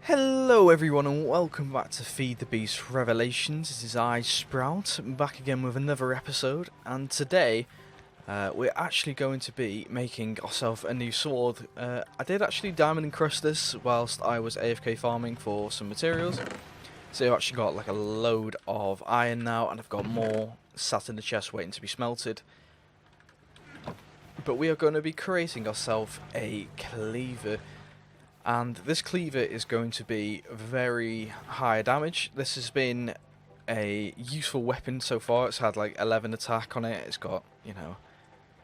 Hello everyone and welcome back to FTB Revelations. This is I, Sprout, back again with another episode, and today we're actually going to be making ourselves a new sword. I did actually diamond encrust this whilst I was AFK farming for some materials, so I've actually got like a load of iron now, and I've got more sat in the chest waiting to be smelted. But we are going to be creating ourselves a cleaver. And this cleaver is going to be very high damage. This has been a useful weapon so far. It's had like 11 attack on it. It's got, you know,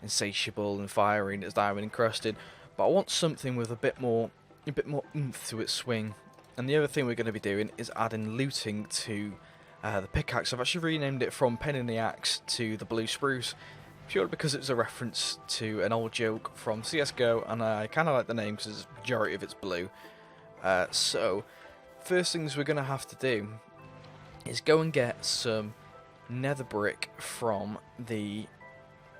insatiable and firing. It's diamond encrusted. But I want something with a bit more oomph to its swing. And the other thing we're going to be doing is adding looting to the pickaxe. I've actually renamed it from Pen in the Axe to the Blue Spruce, purely because it's a reference to an old joke from CSGO, and I kind of like the name because the majority of it's blue. So, first things we're going to have to do is go and get some nether brick from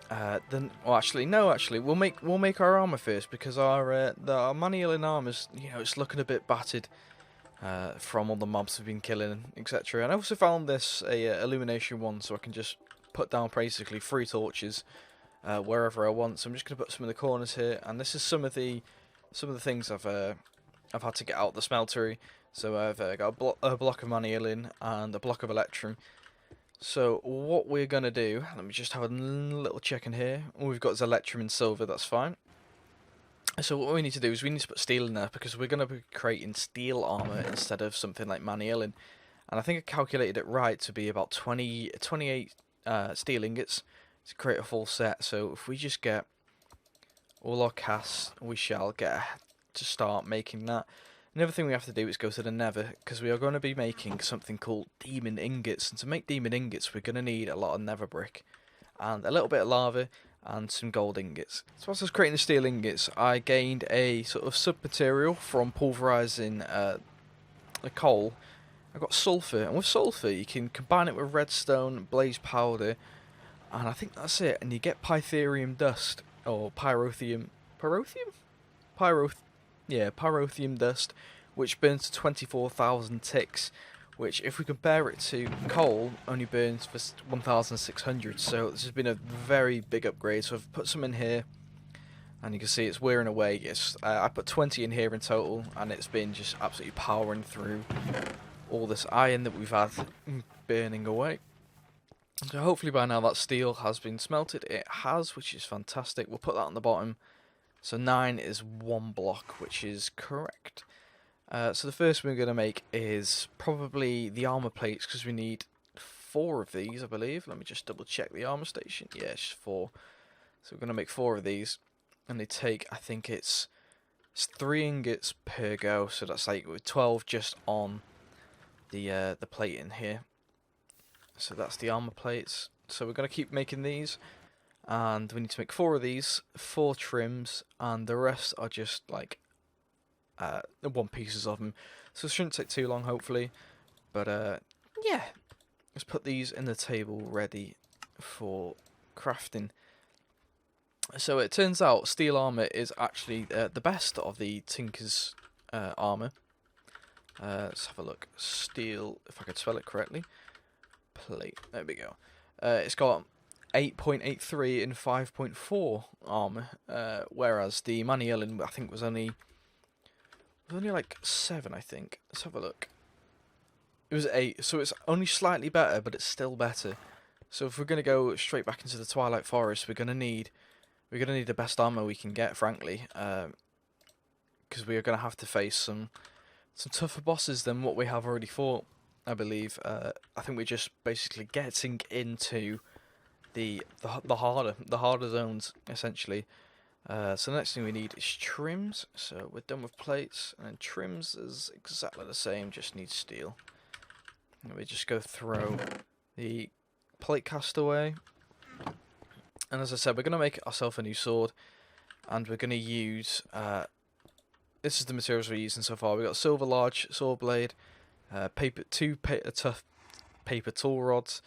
we'll make our armor first, because our manual armor's, you know, it's looking a bit battered from all the mobs we've been killing, etc. And I also found this illumination one, so I can just put down basically 3 torches wherever I want. So I'm just going to put some in the corners here, and this is some of the things I've had to get out the smeltery. So I've got a block of manioline and a block of electrum. So what we're going to do, let me just have a little check in here. All we've got is electrum and silver, that's fine. So what we need to do is we need to put steel in there, because we're going to be creating steel armor instead of something like manioline. And I think I calculated it right to be about 28 steel ingots to create a full set. So if we just get all our casts, we shall get to start making that. Another thing we have to do is go to the nether, because we are going to be making something called demon ingots. And to make demon ingots, we're going to need a lot of nether brick and a little bit of lava and some gold ingots. So whilst I was creating the steel ingots, I gained a sort of sub-material from pulverising the coal. I got sulphur, and with sulphur you can combine it with redstone, blaze powder, and I think that's it, and you get pytherium dust, or pyrotheum dust, which burns to 24,000 ticks, which, if we compare it to coal, only burns for 1,600, so this has been a very big upgrade. So I've put some in here, and you can see it's wearing away. I put 20 in here in total, and it's been just absolutely powering through all this iron that we've had burning away. So hopefully by now that steel has been smelted. It has, which is fantastic. We'll put that on the bottom. So 9 is 1 block, which is correct. So the first we're going to make is probably the armor plates, because we need 4 of these, I believe. Let me just double check the armor station. Yeah, it's 4. So we're going to make 4 of these, and they take, I think it's 3 ingots per go. So that's like 12 just on the plate in here. So that's the armor plates. So we're going to keep making these, and we need to make 4 of these, 4 trims, and the rest are just like 1 pieces of them. So it shouldn't take too long, hopefully. But yeah, let's put these in the table ready for crafting. So it turns out steel armor is actually the best of the Tinker's armor. Let's have a look. Steel, if I could spell it correctly. Plate. There we go. It's got 8.83 and 5.4 armor, whereas the manioline, I think, was only like 7. I think. Let's have a look. It was 8, so it's only slightly better, but it's still better. So if we're gonna go straight back into the Twilight Forest, we're gonna need the best armor we can get, frankly, because we are gonna have to face some tougher bosses than what we have already fought, I believe. I think we're just basically getting into the harder zones, essentially. So the next thing we need is trims. So we're done with plates, and then trims is exactly the same, just need steel. And we just go throw the plate cast away. And as I said, we're going to make ourselves a new sword, and we're going to use this is the materials we're using so far. We've got silver large sword blade, two tough paper tool rods,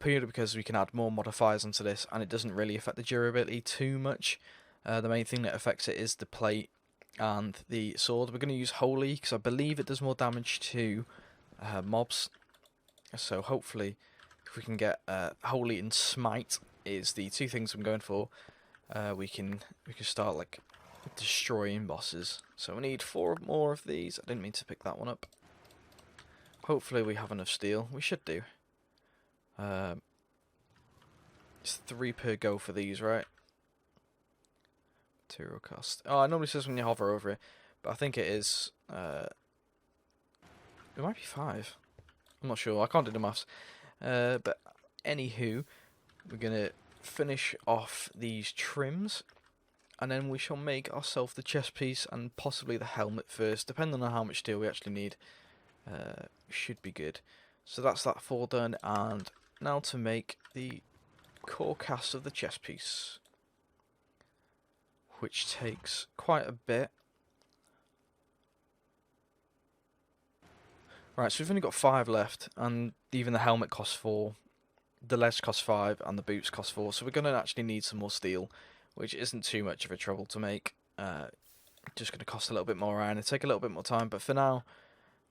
purely because we can add more modifiers onto this, and it doesn't really affect the durability too much. The main thing that affects it is the plate and the sword. We're going to use Holy because I believe it does more damage to mobs. So hopefully, if we can get Holy and Smite is the two things I'm going for, we can start like destroying bosses. So we need 4 more of these. I didn't mean to pick that one up. Hopefully we have enough steel. We should do. It's 3 per go for these, right? Material cost. Oh, it normally says when you hover over it, but I think it is. It might be 5. I'm not sure. I can't do the maths. But anywho, we're gonna finish off these trims, and then we shall make ourselves the chest piece and possibly the helmet first, depending on how much steel we actually need. Should be good. So that's that 4 done, and now to make the core cast of the chest piece, which takes quite a bit. Right, so we've only got 5 left, and even the helmet costs 4, the legs cost 5, and the boots cost 4, so we're going to actually need some more steel, which isn't too much of a trouble to make. Just going to cost a little bit more iron and take a little bit more time, but for now,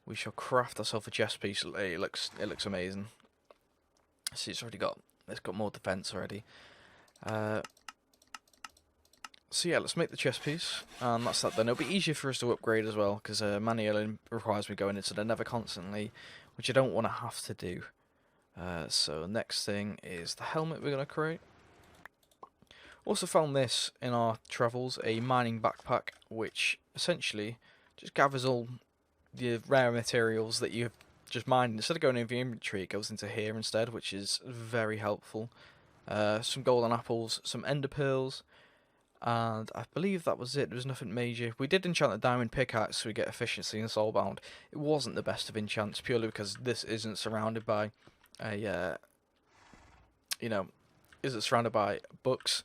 we shall craft ourselves a chest piece. It looks amazing. See, it's got more defense already. So yeah, let's make the chest piece, and that's that done. It'll be easier for us to upgrade as well, because manual requires me going into the nether constantly, which I don't want to have to do. So next thing is the helmet we're going to create. Also found this in our travels, a mining backpack, which essentially just gathers all the rare materials that you've just mined. Instead of going into the inventory, it goes into here instead, which is very helpful. Some golden apples, some ender pearls, and I believe that was it. There was nothing major. We did enchant a diamond pickaxe, so we get efficiency and soulbound. It wasn't the best of enchants, purely because this isn't surrounded by a, isn't surrounded by books,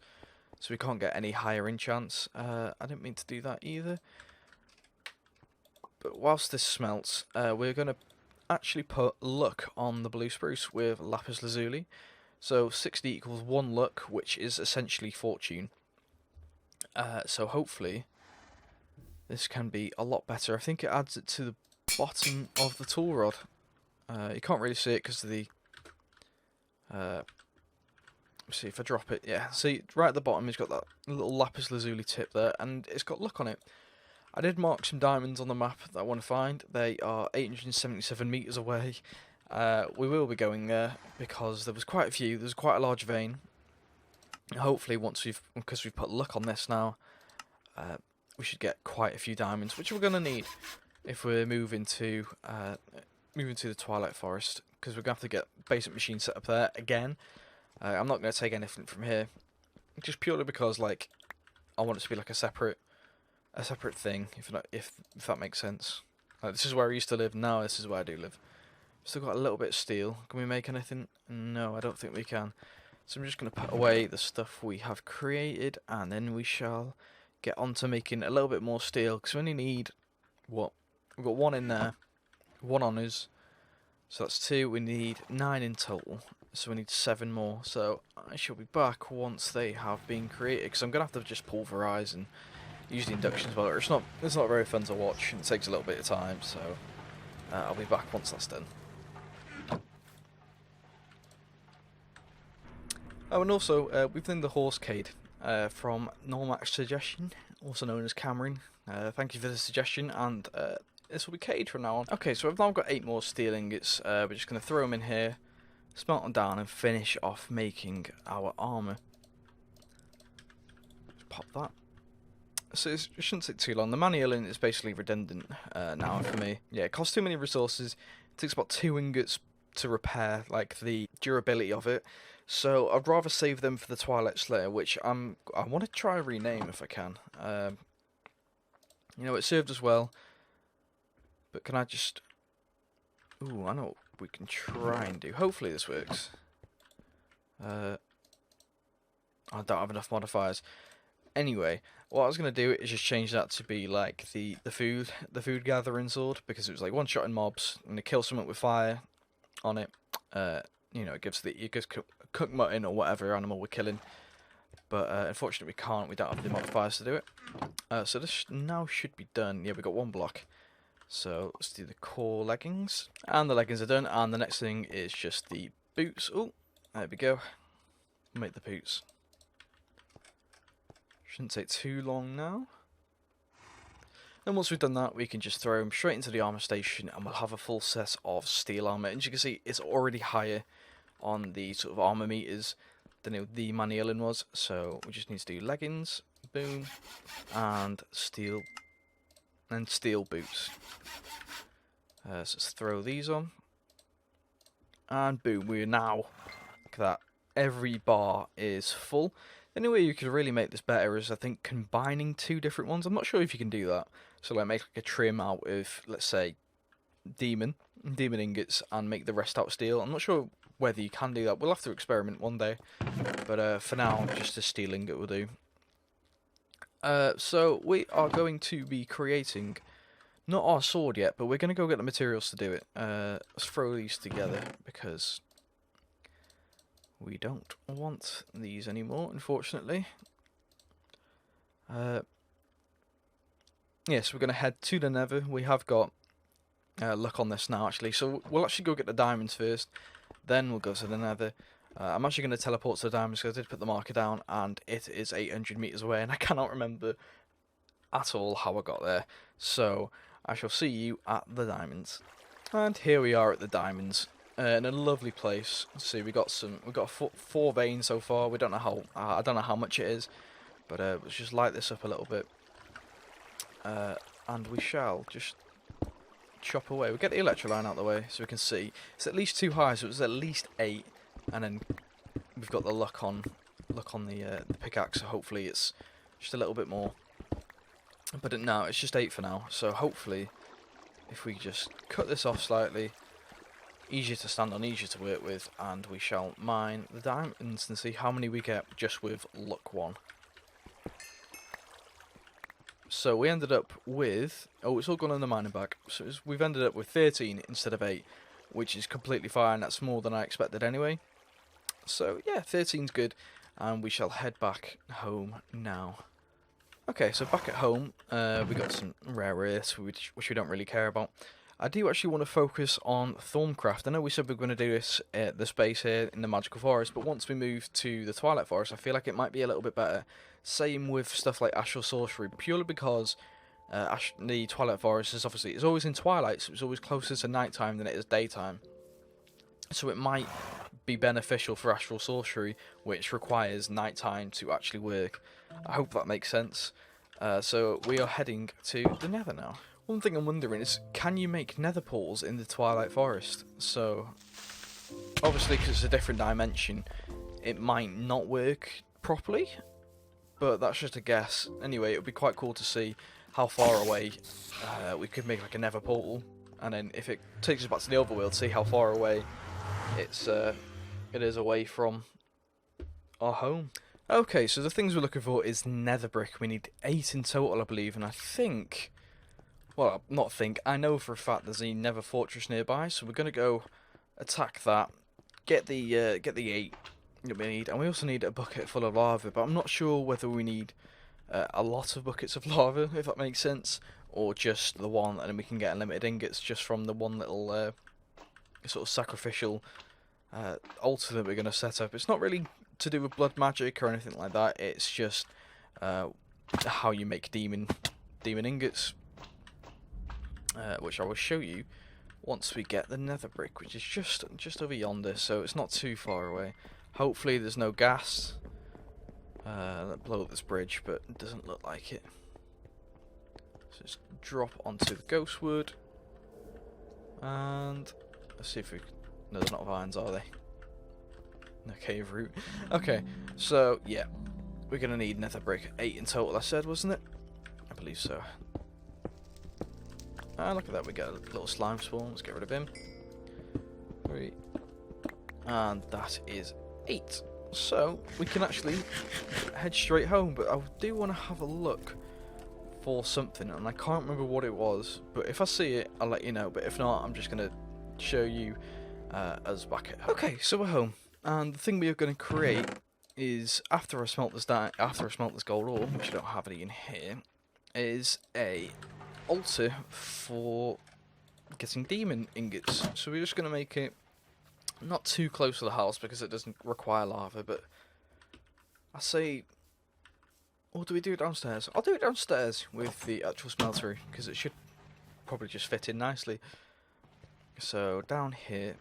so we can't get any higher enchants. I didn't mean to do that either. But whilst this smelts, we're going to actually put luck on the blue spruce with lapis lazuli. So 60 equals 1 luck, which is essentially fortune. So hopefully this can be a lot better. I think it adds it to the bottom of the tool rod. You can't really see it because of the... see if I drop it. Yeah, see right at the bottom it's got that little lapis lazuli tip there, and it's got luck on it. I did mark some diamonds on the map that I want to find. They are 877 meters away. We will be going there because there was quite a few. There's quite a large vein. Hopefully, because we've put luck on this now, we should get quite a few diamonds, which we're going to need if we're moving to the Twilight Forest, because we're going to have to get basic machine set up there again. I'm not going to take anything from here, just purely because I want it to be like a separate thing, if that makes sense. This is where I used to live. Now this is where I do live. Still got a little bit of steel. Can we make anything? No, I don't think we can. So I'm just going to put away the stuff we have created, and then we shall get on to making a little bit more steel, because we only need, what? We've got 1 in there, 1 on us, so that's 2. We need 9 in total, so we need 7 more. So I shall be back once they have been created, because I'm going to have to just pulverise and use the induction spoiler. It's not very fun to watch, and it takes a little bit of time, so I'll be back once that's done. Oh, and also, we've done the horse cade from Normac's suggestion, also known as Cameron. Thank you for the suggestion, and this will be cade from now on. Okay, so I've now got 8 more steel ingots. We're just going to throw them in here, smelt them down, and finish off making our armour. Just pop that. So it shouldn't take too long. The manual is basically redundant now for me. Yeah, it costs too many resources. It takes about 2 ingots to repair, the durability of it. So I'd rather save them for the Twilight Slayer, which I want to try rename if I can. It served us well, but can I just... Ooh, I know what we can try and do. Hopefully this works. I don't have enough modifiers. Anyway, what I was going to do is just change that to be the food gathering sword, because it was one shot in mobs, and to kill something with fire on it. It gives cooked mutton or whatever animal we're killing, but unfortunately we don't have the modifiers to do it. So this now should be done. Yeah, we got one block. So let's do the core leggings. And the leggings are done. And the next thing is just the boots. Oh, there we go. Make the boots. Shouldn't take too long now. And once we've done that, we can just throw them straight into the armor station, and we'll have a full set of steel armor. And as you can see, it's already higher on the sort of armor meters than the Manielin was. So we just need to do leggings, boom, and steel boots. So let's throw these on, and boom, we're now, look at that, every bar is full. The only way you could really make this better is, I think, combining two different ones. I'm not sure if you can do that. So like make like a trim out of, let's say, demon ingots, and make the rest out steel. I'm not sure whether you can do that. We'll have to experiment one day. But for now, just a steel ingot will do. So we are going to be creating, not our sword yet, but we're going to go get the materials to do it. Let's throw these together, because we don't want these anymore, unfortunately. Yes, we're going to head to the Nether. We have got luck on this now, actually. So we'll actually go get the diamonds first, then we'll go to the Nether. I'm actually going to teleport to the diamonds because I did put the marker down, and it is 800 meters away, and I cannot remember at all how I got there. So I shall see you at the diamonds. And here we are at the diamonds. In a lovely place. Let's see, we got four veins so far. We don't know how I don't know how much it is, but let's just light this up a little bit, and we shall just chop away. We'll get the electro line out of the way so we can see. It's at least 2 high, so it's at least 8, and then we've got the luck on the pickaxe. So hopefully it's just a little bit more. But no, it's just 8 for now. So hopefully, if we just cut this off slightly. Easier to stand on, easier to work with, and we shall mine the diamonds and see how many we get just with luck 1. So we ended up with, oh, it's all gone in the mining bag, so we've ended up with 13 instead of 8, which is completely fine. That's more than I expected anyway. So yeah, 13's good, and we shall head back home now. Okay, so back at home, we got some rare earths, which we don't really care about. I do actually want to focus on Thorncraft. I know we said we were going to do this at the space here in the Magical Forest, but once we move to the Twilight Forest, I feel like it might be a little bit better. Same with stuff like Astral Sorcery, purely because the Twilight Forest is obviously, it's always in twilight, so it's always closer to nighttime than it is daytime. So it might be beneficial for Astral Sorcery, which requires nighttime to actually work. I hope that makes sense. So we are heading to the Nether now. One thing I'm wondering is, can you make nether portals in the Twilight Forest? So, obviously because it's a different dimension, it might not work properly, but that's just a guess. Anyway, it would be quite cool to see how far away we could make like a nether portal, and then if it takes us back to the overworld, see how far away it is away from our home. Okay, so the things we're looking for is nether brick. We need 8 in total, I believe, and I think... Well, not think, I know for a fact there's a nether fortress nearby, so we're going to go attack that, get the 8 that we need, and we also need a bucket full of lava, but I'm not sure whether we need a lot of buckets of lava, if that makes sense, or just the one, and then we can get unlimited ingots just from the one little sort of sacrificial altar that we're going to set up. It's not really to do with blood magic or anything like that, it's just how you make demon ingots. Which I will show you once we get the nether brick, which is just over yonder, so it's not too far away. Hopefully there's no gas that blow up this bridge, but it doesn't look like it. So just drop onto the ghost wood, and let's see if we... No, there's not vines, are they? No cave root. Okay, so yeah, we're gonna need nether brick. 8 in total, I said, wasn't it? I believe so. Ah, look at that, we got a little slime spawn. Let's get rid of him. 3. And that is 8. So, we can actually head straight home, but I do want to have a look for something, and I can't remember what it was, but if I see it, I'll let you know, but if not, I'm just going to show you us back at home. Okay, so we're home, and the thing we are going to create is, after I smelt this gold ore, which I don't have any in here, is a altar for getting demon ingots. So we're just going to make it not too close to the house because it doesn't require lava, but I say, or do we do it downstairs? I'll do it downstairs with the actual smeltery because it should probably just fit in nicely. So down here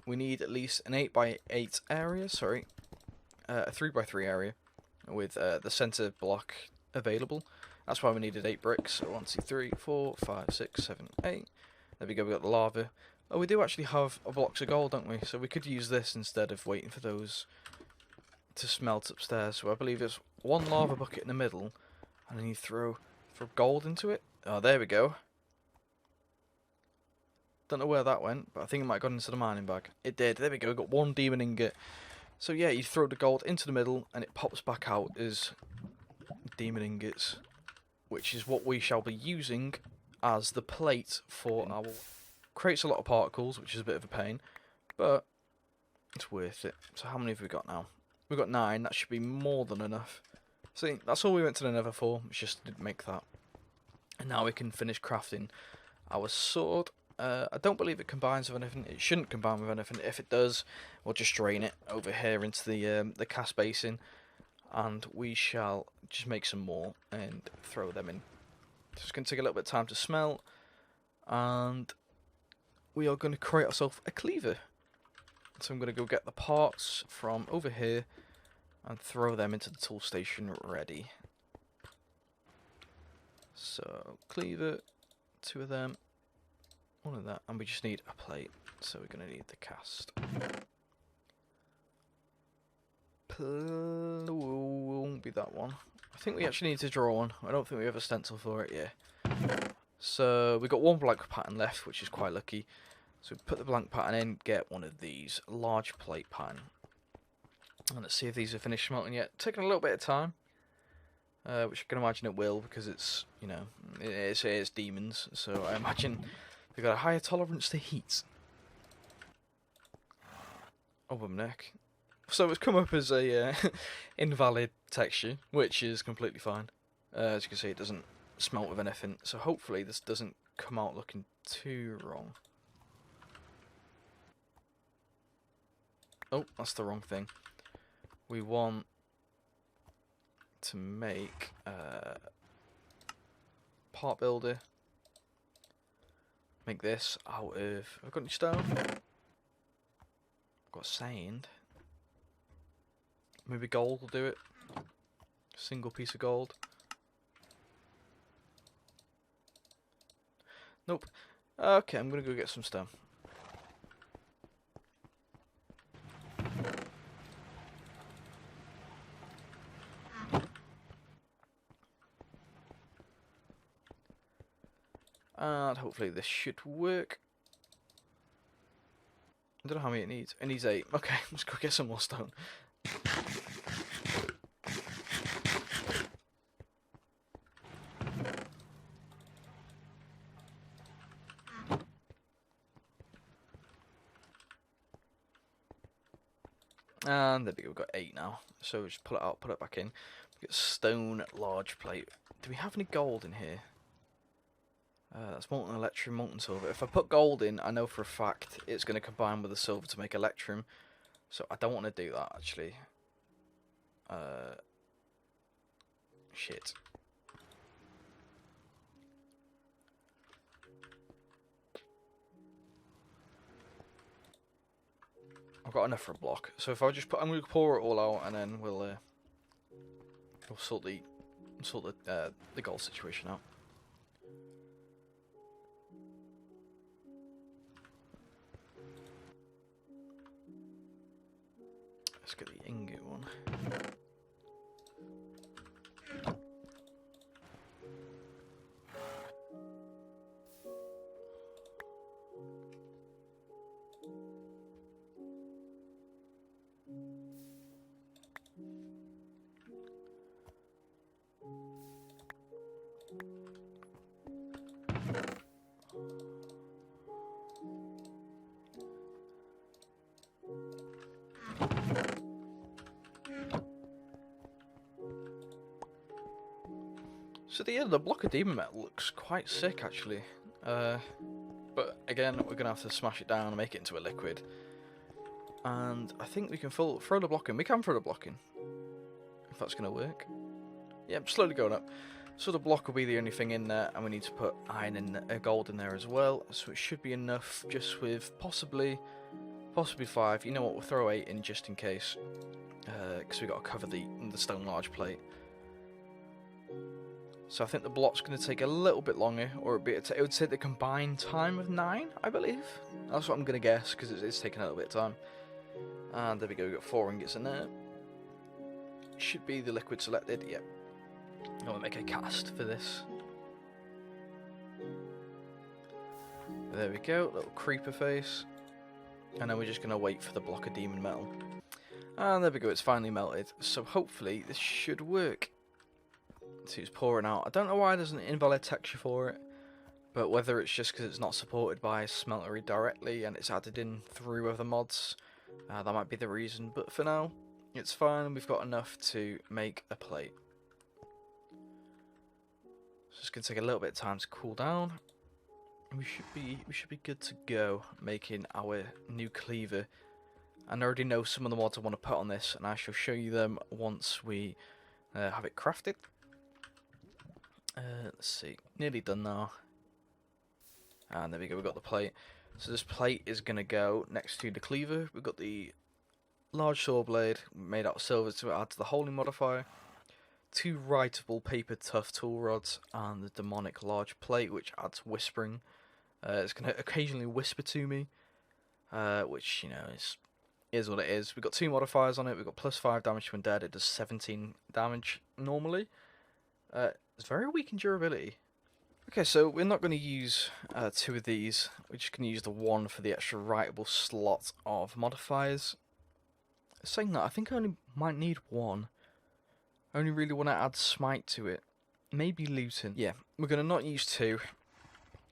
we need at least an 8x8 area, sorry, a 3x3 area with the center block available. That's why we needed 8 bricks. So 1, 2, 3, 4, 5, 6, 7, 8. There we go, we got the lava. Oh, we do actually have a blocks of gold, don't we? So we could use this instead of waiting for those to smelt upstairs. So I believe there's one lava bucket in the middle, and then you throw gold into it. Oh, there we go. Don't know where that went, but I think it might have gone into the mining bag. It did. There we go. We got one demon ingot. So yeah, you throw the gold into the middle, and it pops back out as demon ingots, which is what we shall be using as the plate for our... Creates a lot of particles, which is a bit of a pain, but it's worth it. So how many have we got now? We've got 9. That should be more than enough. See, that's all we went to the nether for. It's just didn't make that. And now we can finish crafting our sword. I don't believe it combines with anything. It shouldn't combine with anything. If it does, we'll just drain it over here into the cast basin, and we shall just make some more and throw them in. So it's going to take a little bit of time to smelt, and we are going to create ourselves a cleaver. So I'm going to go get the parts from over here and throw them into the tool station ready. So cleaver, 2 of them, 1 of that, and we just need a plate. So we're going to need the cast. Won't be that one. I think we actually need to draw one. I don't think we have a stencil for it yet. So we've got 1 blank pattern left, which is quite lucky. So we put the blank pattern in, get one of these large plate pattern. And let's see if these are finished smelting yet. Taking a little bit of time, which I can imagine it will, because it's, you know, it's demons. So I imagine they've got a higher tolerance to heat. Oh, my neck. So it's come up as a invalid texture, which is completely fine. As you can see, it doesn't smelt with anything. So hopefully this doesn't come out looking too wrong. Oh, that's the wrong thing. We want to make part builder. Make this out of... I've got any stone? I've got sand. Maybe gold will do it. Single piece of gold. Nope. Okay, I'm gonna go get some stone. And hopefully this should work. I don't know how many it needs. It needs 8. Okay, let's go get some more stone. And there we go, we've got 8 now. So just pull it out, put it back in. We get stone large plate. Do we have any gold in here? That's molten electrum, molten silver. If I put gold in, I know for a fact it's going to combine with the silver to make electrum. So I don't want to do that, actually. Shit. I've got enough for a block. So if I just put, I'm going to pour it all out, and then we'll sort the gold situation out. Let's get the ingot one. So the block of demon metal looks quite sick actually. But again, we're going to have to smash it down and make it into a liquid. And I think we can throw the block in. We can throw the block in. If that's going to work. Yeah, I'm slowly going up. So the block will be the only thing in there, and we need to put iron in, gold in there as well. So it should be enough, just with possibly 5. You know what? We'll throw 8 in just in case, because we got to cover the stone large plate. So I think the block's going to take a little bit longer, or it would take the combined time of 9, I believe. That's what I'm going to guess, because it's taking a little bit of time. And there we go. We got 4 ingots in there. Should be the liquid selected. Yep. I'm going to make a cast for this. There we go, little creeper face. And then we're just going to wait for the block of demon metal. And there we go, it's finally melted. So hopefully this should work. See, it's pouring out. I don't know why there's an invalid texture for it. But whether it's just because it's not supported by Smeltery directly and it's added in through other mods, that might be the reason. But for now, it's fine and we've got enough to make a plate. So it's going to take a little bit of time to cool down. We should be good to go making our new cleaver. And I already know some of the mods I want to put on this, and I shall show you them once we have it crafted. Let's see, nearly done now. And there we go, we've got the plate. So this plate is going to go next to the cleaver. We've got the large saw blade made out of silver to add to the holding modifier. 2 writable paper tough tool rods and the demonic large plate which adds whispering. It's going to occasionally whisper to me, which, you know, is what it is. We've got 2 modifiers on it. We've got +5 damage when dead. It does 17 damage normally. It's very weak in durability. Okay, so we're not going to use 2 of these. We're just going to use the 1 for the extra writable slot of modifiers. Saying that, I think I only might need 1. I only really want to add smite to it. Maybe looting. Yeah, we're going to not use 2.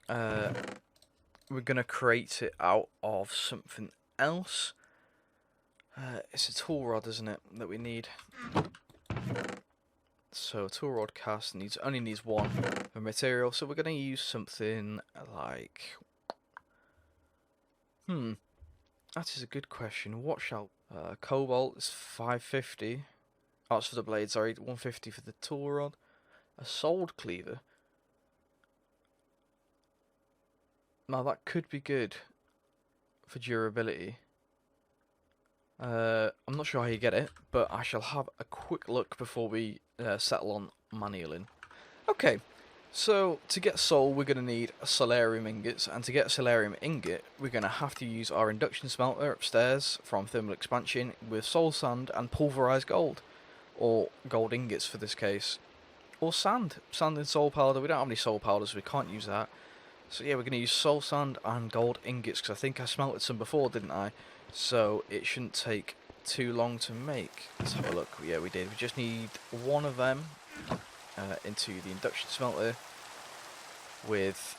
We're going to create it out of something else. It's a tool rod, isn't it, that we need. So tool rod cast only needs 1 for material. So we're going to use something like... That is a good question. What shall... cobalt is 550. Oh, it's for the blade, sorry. 150 for the tool rod. A sold cleaver. Now that could be good for durability. I'm not sure how you get it, but I shall have a quick look before we settle on manualing. Okay, so to get soul we're going to need a solarium ingots, and to get a solarium ingot we're going to have to use our induction smelter upstairs from thermal expansion with soul sand and pulverized gold, or gold ingots for this case, or sand and soul powder. We don't have any soul powders, so we can't use that. So yeah, we're going to use soul sand and gold ingots, because I think I smelted some before, didn't I? So it shouldn't take too long to make. Let's have a look. Yeah, we did. We just need 1 of them into the induction smelter with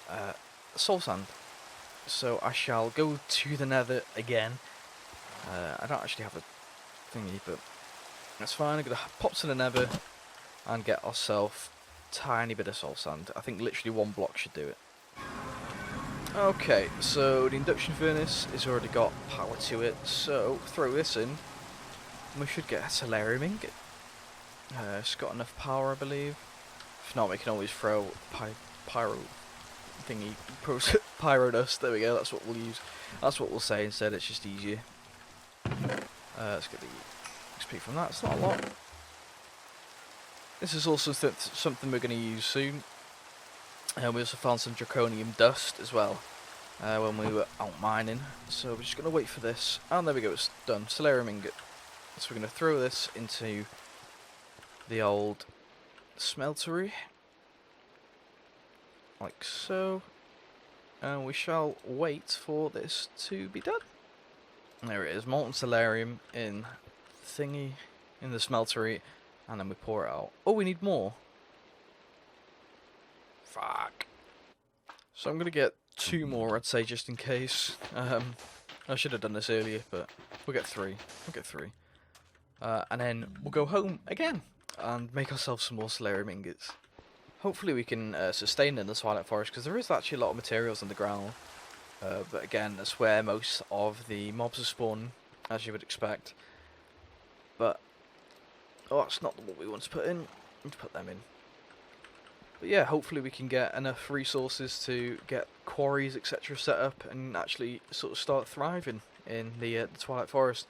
soul sand. So I shall go to the nether again. I don't actually have a thingy, but that's fine. I'm going to pop to the nether and get ourselves a tiny bit of soul sand. I think literally 1 block should do it. Okay, so the induction furnace has already got power to it, so throw this in, and we should get a solarium ingot. It's got enough power, I believe. If not, we can always throw pyro thingy, pyro dust. There we go. That's what we'll use. That's what we'll say instead. It's just easier. Let's get the XP from that. It's not a lot. This is also something we're going to use soon. We also found some draconium dust as well when we were out mining, so we're just going to wait for this, and there we go, it's done. Solarium ingot. So we're going to throw this into the old smeltery, like so, and we shall wait for this to be done. There it is, molten solarium in thingy, in the smeltery, and then we pour it out. Oh, we need more. Fuck. So I'm going to get 2 more, I'd say, just in case. I should have done this earlier, but we'll get 3. We'll get 3. And then we'll go home again and make ourselves some more solarium ingots. hopefully we can sustain in the Twilight Forest, because there is actually a lot of materials on the ground. But again, that's where most of the mobs are spawning, as you would expect. But, oh, that's not what we want to put in. We need to put them in. But yeah, hopefully we can get enough resources to get quarries, etc. set up and actually sort of start thriving in the Twilight Forest.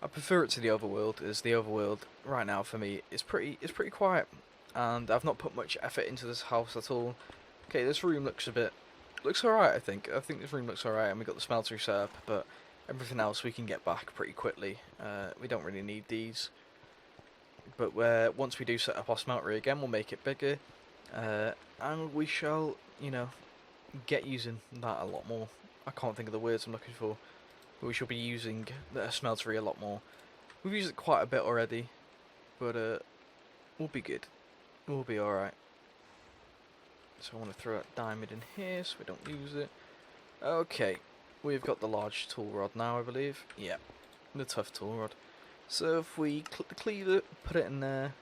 I prefer it to the overworld, as the overworld right now for me is pretty quiet, and I've not put much effort into this house at all. Okay, this room looks alright. I think this room looks alright, and we got the smeltery set up, but everything else we can get back pretty quickly. We don't really need these, but once we do set up our smeltery again, we'll make it bigger, and we shall, you know, get using that a lot more. I can't think of the words I'm looking for. But we shall be using the smeltery a lot more. We've used it quite a bit already, but we'll be good. We'll be alright. So I want to throw that diamond in here so we don't lose it. Okay, we've got the large tool rod now, I believe. Yeah, the tough tool rod. So if we click the cleaver, put it in there,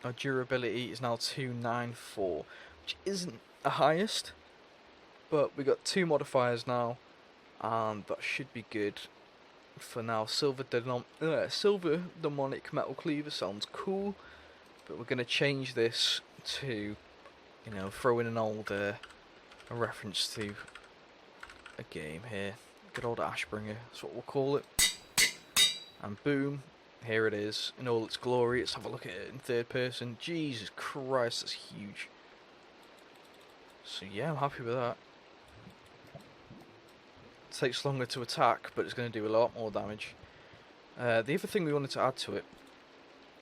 our durability is now 294, which isn't the highest, but we got 2 modifiers now, and that should be good for now. Silver demonic metal cleaver sounds cool, but we're going to change this to, you know, throw in an old a reference to a game here. Good old Ashbringer, that's what we'll call it. And boom, here it is in all its glory. Let's have a look at it in third person. Jesus Christ, that's huge. So yeah, I'm happy with that. It takes longer to attack, but it's going to do a lot more damage. The other thing we wanted to add to it,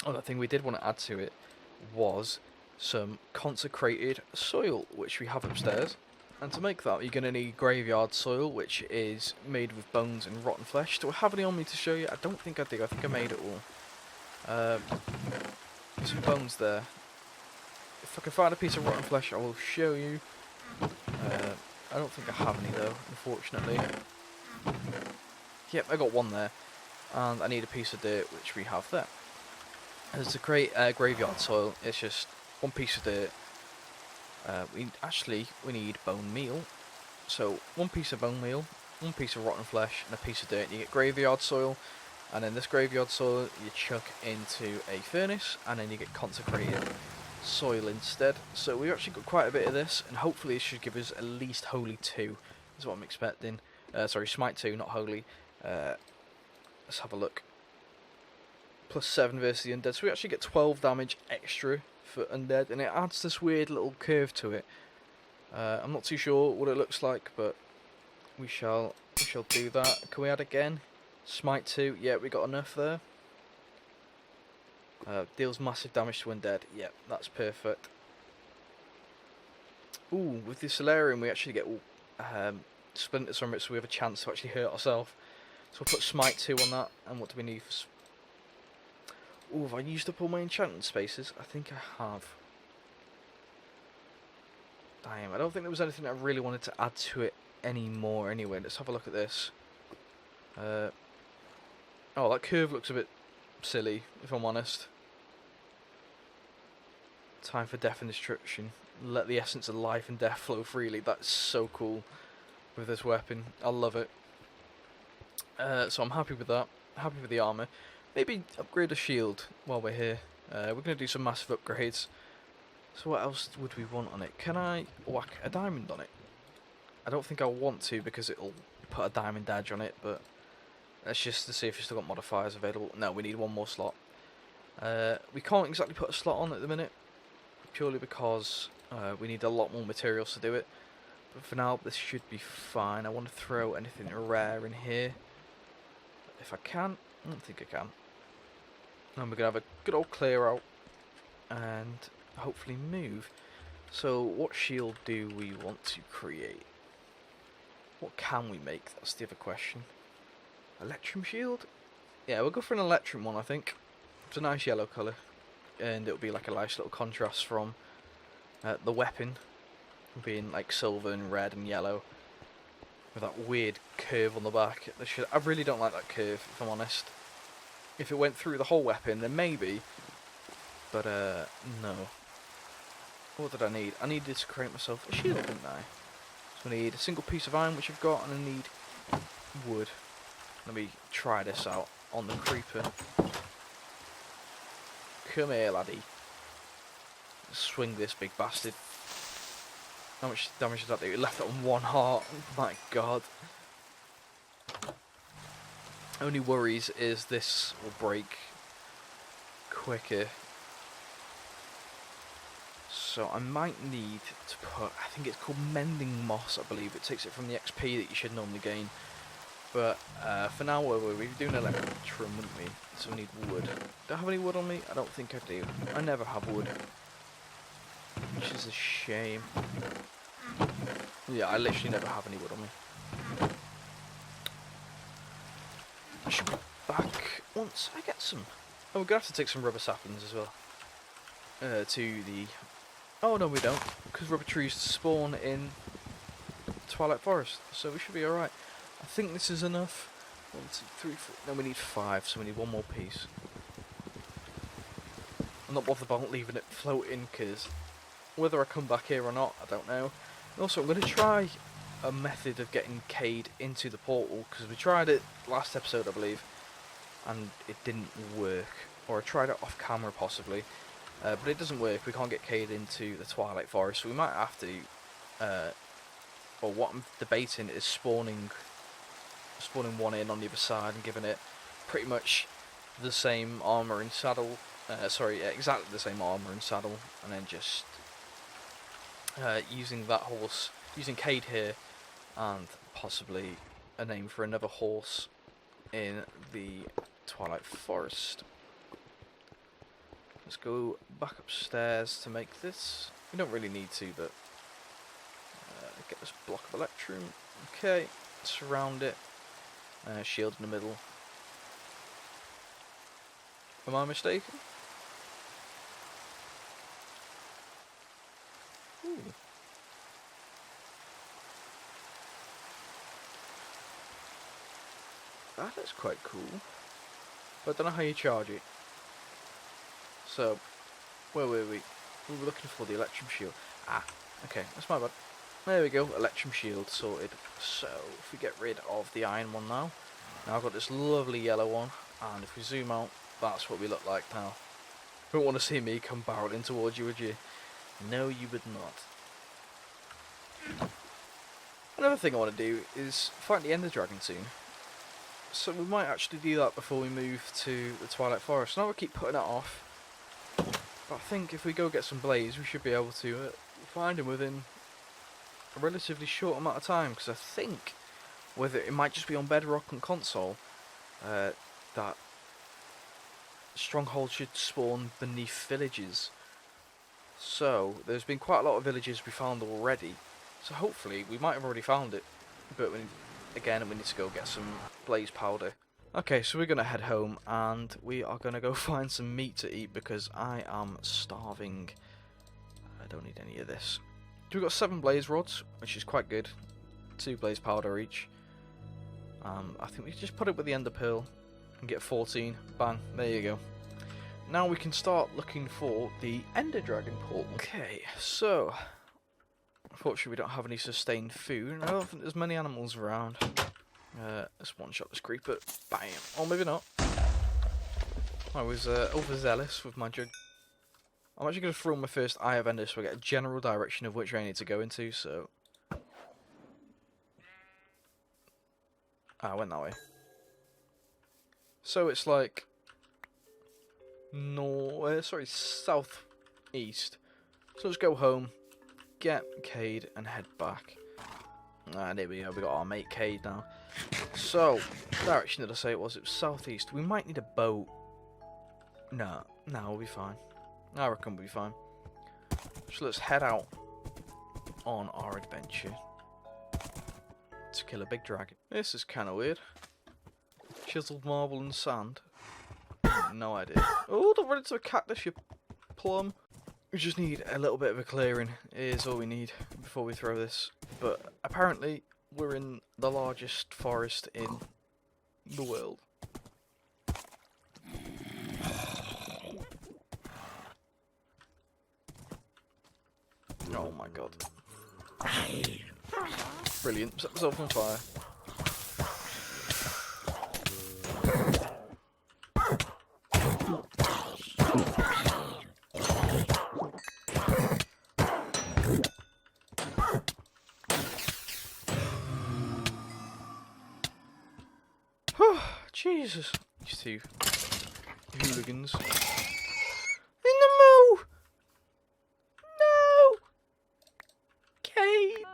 or the thing we did want to add to it, was some consecrated soil, which we have upstairs. And to make that, you're going to need graveyard soil, which is made with bones and rotten flesh. Do I have any on me to show you? I don't think I do. I think I made it all. Some bones there. If I can find a piece of rotten flesh, I will show you. I don't think I have any though, unfortunately. Yep, I got one there. And I need a piece of dirt, which we have there. As to create graveyard soil, it's just one piece of dirt. We need bone meal. So, one piece of bone meal, one piece of rotten flesh, and a piece of dirt. You get graveyard soil, and then this graveyard soil you chuck into a furnace, and then you get consecrated soil instead. So we've actually got quite a bit of this, and hopefully it should give us at least Holy 2, is what I'm expecting. Sorry, Smite 2, not Holy. Let's have a look. Plus 7 versus the undead, so we actually get 12 damage extra for undead, and it adds this weird little curve to it. I'm not too sure what it looks like, but we shall do that. Can we add again? Smite 2, yeah, we got enough there. Deals massive damage to undead. Yep, that's perfect. Ooh, with the Solarium we actually get splinters from it, so we have a chance to actually hurt ourselves. So we'll put Smite 2 on that. And what do we need for... Ooh, have I used up all my enchantment spaces? I think I have. Damn, I don't think there was anything I really wanted to add to it anymore anyway. Let's have a look at this. Oh, that curve looks a bit silly, if I'm honest. Time for death and destruction. Let the essence of life and death flow freely. That's so cool with this weapon. I love it. So I'm happy with that. Happy with the armour. Maybe upgrade a shield while we're here. We're going to do some massive upgrades. So what else would we want on it? Can I whack a diamond on it? I don't think I want to, because it'll put a diamond edge on it, but that's just to see if you've still got modifiers available. No, we need one more slot. We can't exactly put a slot on at the minute, purely because we need a lot more materials to do it. But for now, this should be fine. I want to throw anything rare in here. If I can. I don't think I can. And we're going to have a good old clear out and hopefully move. So what shield do we want to create? What can we make? That's the other question. Electrum shield? Yeah, we'll go for an Electrum one, I think. It's a nice yellow colour. And it'll be like a nice little contrast from the weapon being like silver and red and yellow. With that weird curve on the back. I really don't like that curve, if I'm honest. If it went through the whole weapon, then maybe. But, no. What did I need? I needed to create myself a shield, didn't I? So I need a single piece of iron, which I've got, and I need wood. Let me try this out on the creeper. Come here, laddie. Swing this big bastard. How much damage did that do? It left it on 1 heart. My god. Only worries is this will break quicker. So I might need to put, I think it's called mending moss, I believe. It takes it from the XP that you should normally gain. But for now, we're doing electrum, wouldn't we? So we need wood. Do I have any wood on me? I don't think I do. I never have wood. Which is a shame. Yeah, I literally never have any wood on me. I should be back once I get some. Oh, we're going to have to take some rubber saplings as well. To the... Oh, no, we don't. Because rubber trees spawn in Twilight Forest. So we should be alright. I think this is enough. 1, 2, 3, 4... No, we need 5, so we need 1 more piece. I'm not bothered about leaving it floating, because whether I come back here or not, I don't know. And also, I'm going to try a method of getting Cade into the portal, because we tried it last episode, I believe, and it didn't work. Or I tried it off camera, possibly. But it doesn't work. We can't get Cade into the Twilight Forest, so we might have to... or what I'm debating is spawning one in on the other side and giving it pretty much the same armour and saddle. Exactly the same armour and saddle, and then just using that horse, using Cade here, and possibly a name for another horse in the Twilight Forest. Let's go back upstairs to make this. We don't really need to, but get this block of electrum. Okay, surround it. Shield in the middle. Am I mistaken? Ooh. That is quite cool. But I don't know how you charge it. So, where were we? We were looking for the electrum shield. Ah, okay, that's my bad. There we go, electrum shield sorted. So, if we get rid of the iron one now I've got this lovely yellow one, and if we zoom out, that's what we look like now. You wouldn't want to see me come barreling towards you, would you? No, you would not. Another thing I want to do is fight the Ender Dragon soon. So we might actually do that before we move to the Twilight Forest. Now we keep putting it off. But I think if we go get some blaze, we should be able to find him within a relatively short amount of time. Because I think, whether it might just be on Bedrock and console, that stronghold should spawn beneath villages. So there's been quite a lot of villages we found already. So hopefully we might have already found it. But we need to go get some blaze powder. Okay, so we're going to head home and we are going to go find some meat to eat because I am starving. I don't need any of this. We've got 7 blaze rods, which is quite good. 2 blaze powder each. I think we can just put it with the ender pearl and get 14. Bang, there you go. Now we can start looking for the ender dragon portal. Okay, so unfortunately we don't have any sustained food, and I don't think there's many animals around. Let's one-shot this creeper. Bam! Or maybe not. I was overzealous with my jug. I'm actually going to throw my first Eye of Ender so I get a general direction of which way I need to go into, so... I went that way. So it's like... south east. So let's go home, get Cade, and head back. There we go, we got our mate Cade now. So, direction did I say it was? It was southeast. We might need a boat. No, we'll be fine. I reckon we'll be fine. So let's head out on our adventure to kill a big dragon. This is kind of weird. Chiseled marble and sand. No idea. Oh, don't run into a cactus, you plum. We just need a little bit of a clearing, is all we need before we throw this. But apparently, we're in the largest forest in the world. Oh my god. Brilliant. Set myself on fire. Jesus. These two hooligans. In the moo! No! Kate!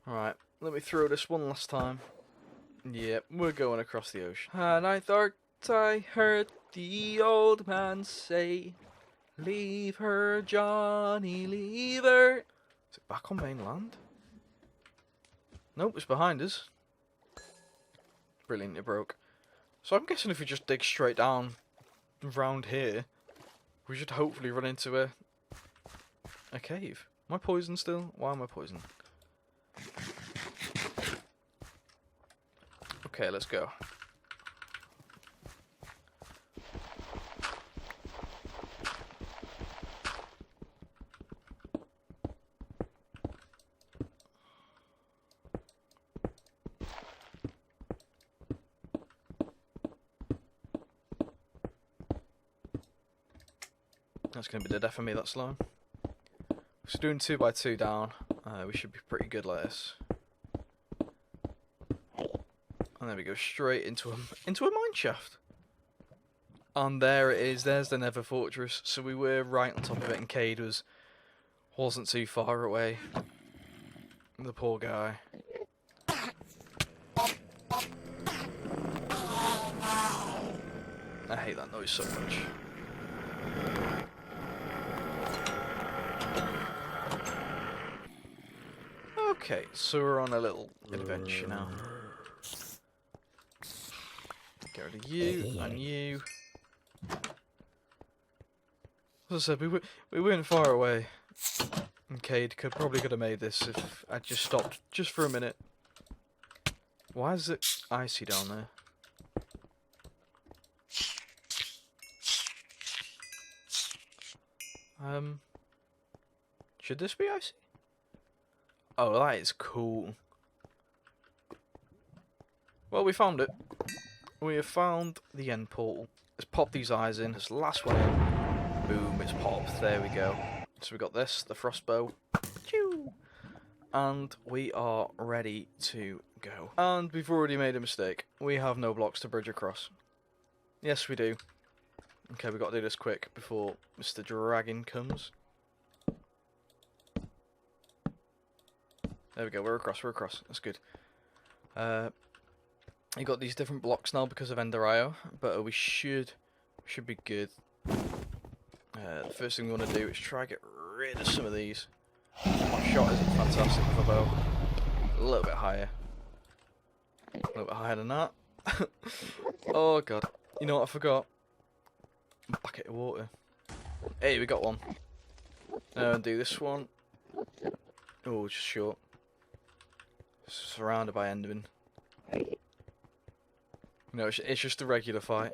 Alright, let me throw this one last time. Yep, we're going across the ocean. And I thought I heard the old man say, leave her, Johnny, leave her. Is it back on mainland? Nope, it's behind us. Brilliant, it broke. So I'm guessing if we just dig straight down round here, we should hopefully run into a cave. Am I poisoned still? Why am I poisoned? Okay, let's go. That's going to be the death of me, that slime. So doing 2 by 2 down, we should be pretty good like this. And then we go straight into a mine shaft. And there it is, there's the Nether Fortress. So we were right on top of it and Cade wasn't too far away. The poor guy. I hate that noise so much. Okay, so we're on a little adventure now. Get rid of you and you. As I said, we weren't far away. And Cade probably could have made this if I'd just stopped just for a minute. Why is it icy down there? Should this be icy? Oh, that is cool. Well, we found it. We have found the end portal. Let's pop these eyes in. This last one in. Boom, it's popped. There we go. So we got this, the frostbow. Choo! And we are ready to go. And we've already made a mistake. We have no blocks to bridge across. Yes, we do. Okay, we've got to do this quick before Mr. Dragon comes. There we go, we're across. That's good. You got these different blocks now because of Ender IO, but we should be good. The first thing we want to do is try to get rid of some of these. My shot isn't fantastic with a bow. A little bit higher. A little bit higher than that. Oh god. You know what I forgot? A bucket of water. Hey, we got one. Do this one. Oh, just short. Surrounded by Endermen. No, it's just a regular fight.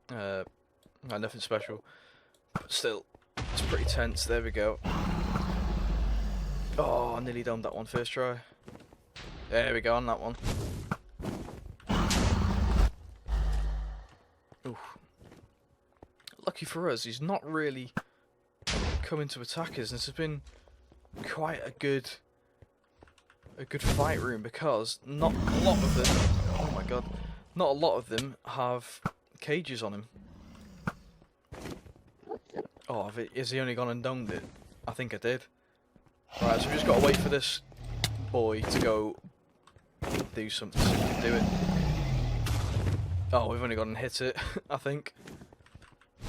Nothing special. But still, it's pretty tense. There we go. Oh, I nearly domed that one first try. There we go on that one. Ooh. Lucky for us, he's not really coming to attack us. This has been quite a good fight room because not a lot of them. Oh my god. Not a lot of them have cages on him. Oh, has he only gone and domed it? I think I did. Right, so we just got to wait for this boy to go do something so we can do it. Oh, we've only gone and hit it, I think.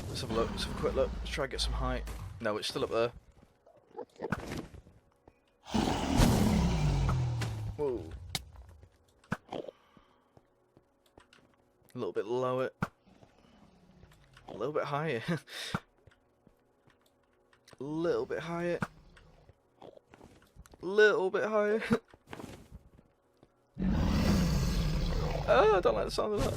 Let's have a look, let's have a quick look. Let's try and get some height. No, it's still up there. Whoa. A little bit lower. A little bit higher. A little bit higher. Little bit higher. Oh, I don't like the sound of that.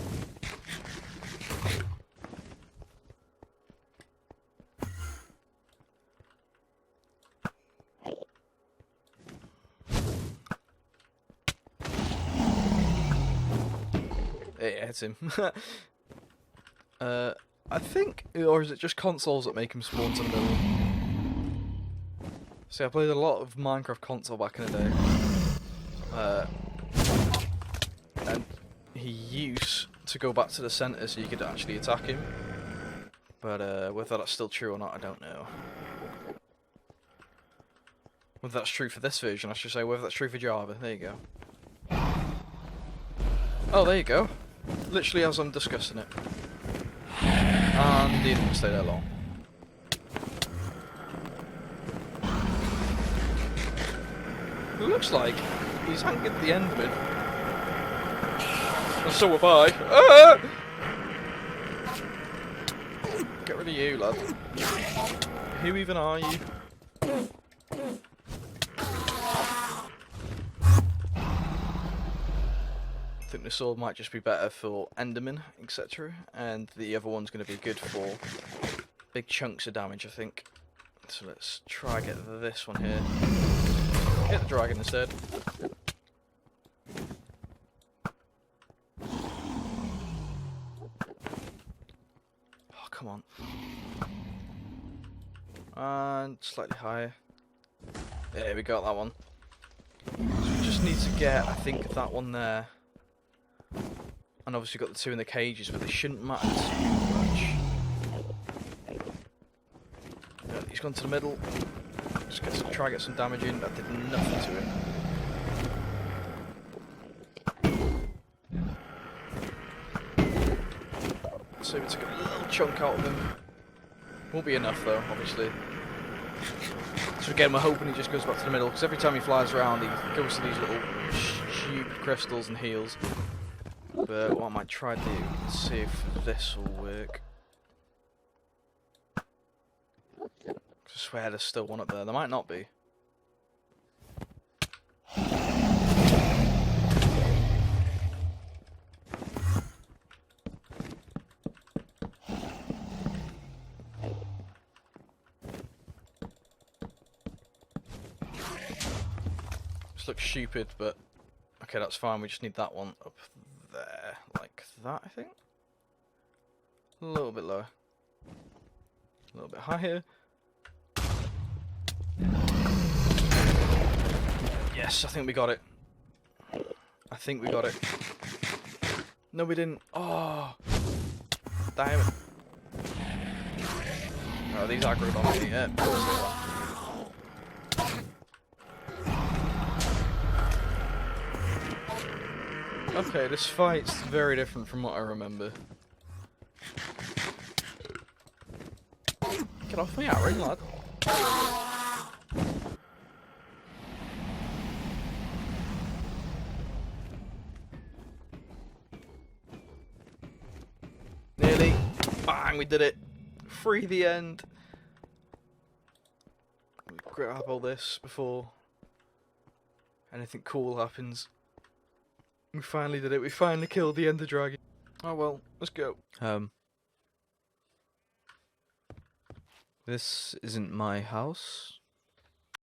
It hits him. I think, or is it just consoles that make him spawn to the middle? See, I played a lot of Minecraft console back in the day. And he used to go back to the centre so you could actually attack him. But whether that's still true or not, I don't know. Whether that's true for this version, I should say, whether that's true for Java. There you go. Oh, there you go. Literally as I'm discussing it. And he didn't stay there long. It looks like he's hanging at the end of it. And so have I. Ah! Get rid of you, lad. Who even are you? I think the sword might just be better for Enderman, etc. And the other one's going to be good for big chunks of damage, I think. So let's try get this one here. Get the dragon instead. Oh, come on. And slightly higher. There we got that one. So we just need to get, I think, that one there. And obviously got the two in the cages, but they shouldn't matter too much. Yeah, he's gone to the middle. Just try to get some damage in. That did nothing to him. So we took a little chunk out of him. Won't be enough though, obviously. So again, we're hoping he just goes back to the middle, because every time he flies around, he goes to these little stupid crystals and heals. But what I might try to do is see if this will work. I swear there's still one up there. There might not be. This looks stupid, but okay, that's fine. We just need that one up there, like that, I think. A little bit lower. A little bit higher. Yes, I think we got it. I think we got it. No, we didn't. Oh, damn it. Oh, these aggroed on me. Yeah. Okay, this fight's very different from what I remember. Get off me, R.A.D, lad. Nearly. Bang, we did it. Free the end. Grab all this before anything cool happens. We finally did it. We finally killed the Ender Dragon. Oh well, let's go. This isn't my house.